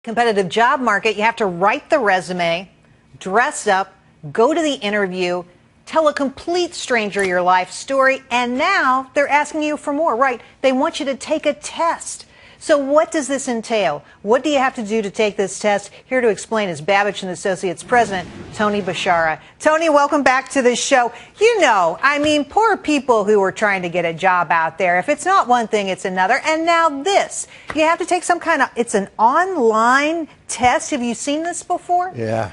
competitive job market, you have to write the resume, dress up, go to the interview, tell a complete stranger your life story, and now they're asking you for more, right? They want you to take a test. So what does this entail? What do you have to do to take this test? Here to explain is Babbage & Associates President Tony Beshara. Tony, welcome back to the show. You know, I mean, poor people who are trying to get a job out there. If it's not one thing, it's another. And now this. You have to take some kind of, it's an online test. Have you seen this before? Yeah.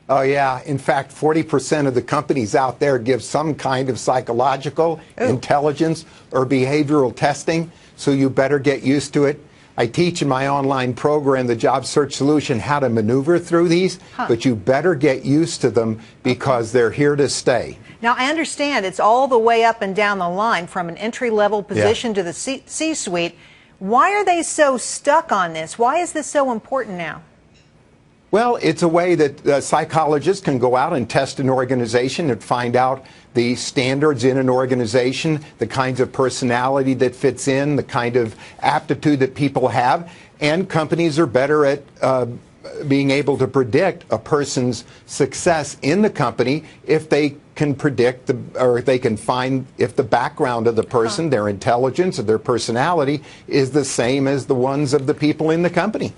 Oh, yeah. In fact, 40% of the companies out there give some kind of psychological, intelligence, or behavioral testing. So you better get used to it. I teach in my online program, the Job Search Solution, how to maneuver through these, but you better get used to them because they're here to stay. Now, I understand it's all the way up and down the line from an entry-level position to the C-suite. Why are they so stuck on this? Why is this so important now? Well, it's a way that psychologists can go out and test an organization and find out the standards in an organization, the kinds of personality that fits in, the kind of aptitude that people have. And companies are better at being able to predict a person's success in the company if they can predict or if they can find if the background of the person, their intelligence or their personality is the same as the ones of the people in the company.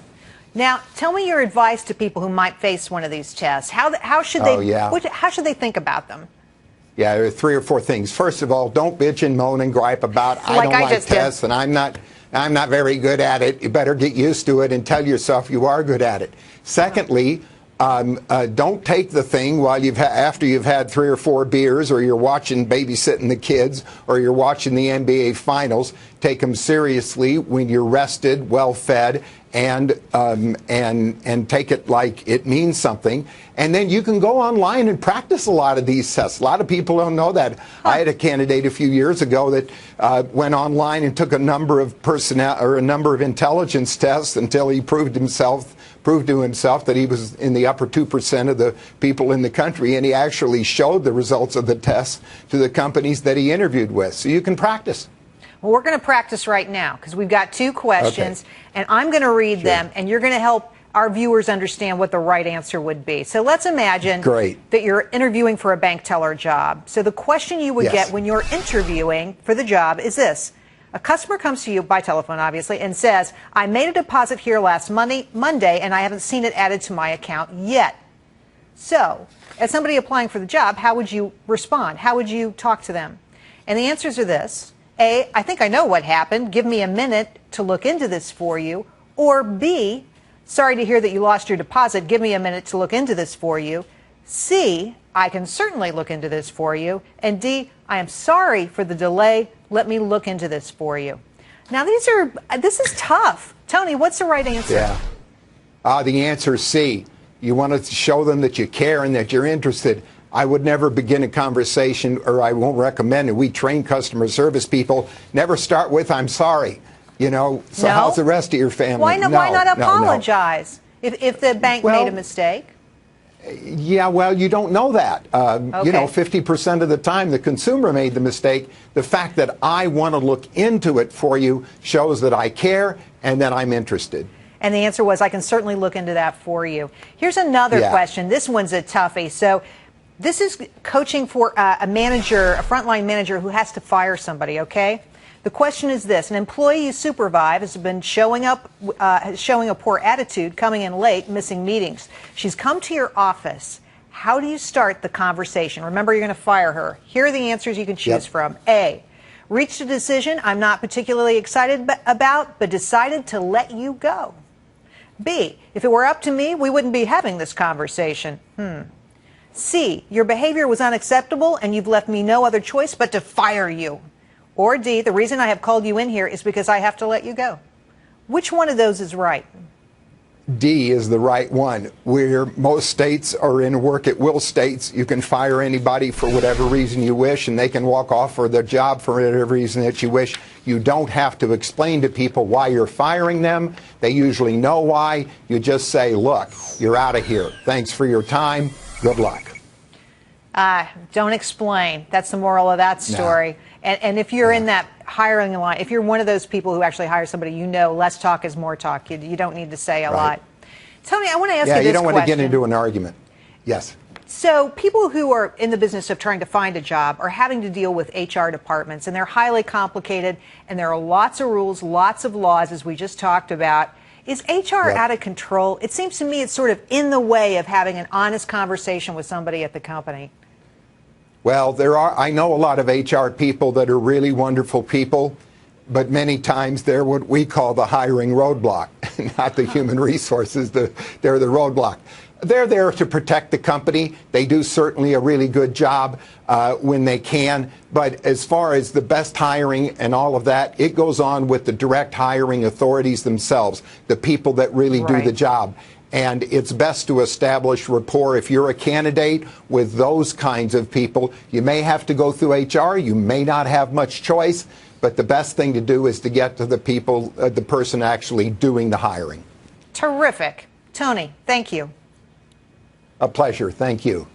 Now, tell me your advice to people who might face one of these tests. How should they? How should they think about them? Yeah, there are 3 or 4 things. First of all, don't bitch and moan and gripe about I don't like tests and I'm not very good at it. You better get used to it and tell yourself you are good at it. Secondly, don't take the thing while after you've had 3 or 4 beers, or you're watching babysitting the kids, or you're watching the NBA Finals. Take them seriously when you're rested, well fed, and take it like it means something. And then you can go online and practice a lot of these tests. A lot of people don't know that. I had a candidate a few years ago that went online and took a number of intelligence tests until he proved to himself that he was in the upper 2% of the people in the country, and he actually showed the results of the tests to the companies that he interviewed with. So you can practice. Well, we're going to practice right now because we've got 2 questions, and I'm going to read them, and you're going to help our viewers understand what the right answer would be. So let's imagine that you're interviewing for a bank teller job. So the question you would get when you're interviewing for the job is this. A customer comes to you by telephone, obviously, and says, I made a deposit here last Monday, and I haven't seen it added to my account yet. So, as somebody applying for the job, how would you respond? How would you talk to them? And the answers are this. A, I think I know what happened. Give me a minute to look into this for you. Or B, sorry to hear that you lost your deposit. Give me a minute to look into this for you. C, I can certainly look into this for you. And D, I am sorry for the delay. Let me look into this for you. Now, this is tough. Tony, what's the right answer? Yeah. The answer is C. You want to show them that you care and that you're interested. I would never begin a conversation, or I won't recommend it. We train customer service people. Never start with, I'm sorry. You know, so how's the rest of your family? Why not apologize if the bank made a mistake? Yeah, well, you don't know that. You know, 50% of the time the consumer made the mistake. The fact that I want to look into it for you shows that I care and that I'm interested. And the answer was, I can certainly look into that for you. Here's another question. This one's a toughie. So this is coaching for a manager, a frontline manager who has to fire somebody, okay? The question is this. An employee you supervise has been showing a poor attitude, coming in late, missing meetings. She's come to your office. How do you start the conversation? Remember, you're going to fire her. Here are the answers you can choose from. A, reached a decision I'm not particularly excited about, but decided to let you go. B, if it were up to me, we wouldn't be having this conversation. C, your behavior was unacceptable and you've left me no other choice but to fire you. Or D, the reason I have called you in here is because I have to let you go. Which one of those is right? D is the right one. Where most states are in work-at-will states, you can fire anybody for whatever reason you wish, and they can walk off for their job for whatever reason that you wish. You don't have to explain to people why you're firing them. They usually know why. You just say, look, you're out of here. Thanks for your time. Good luck. Don't explain. That's the moral of that story. And if you're in that hiring line, if you're one of those people who actually hire somebody, you know less talk is more talk. You don't need to say a lot. Tony, I want to ask you this question. Yeah, you don't want to get into an argument. Yes. So people who are in the business of trying to find a job are having to deal with HR departments, and they're highly complicated, and there are lots of rules, lots of laws, as we just talked about. Is HR out of control? It seems to me it's sort of in the way of having an honest conversation with somebody at the company. Well, I know a lot of HR people that are really wonderful people, but many times they're what we call the hiring roadblock, not the human resources. They're the roadblock. They're there to protect the company. They do certainly a really good job when they can. But as far as the best hiring and all of that, it goes on with the direct hiring authorities themselves, the people that really do the job. And it's best to establish rapport. If you're a candidate with those kinds of people, you may have to go through HR. You may not have much choice. But the best thing to do is to get to the people, the person actually doing the hiring. Terrific. Tony, thank you. A pleasure. Thank you.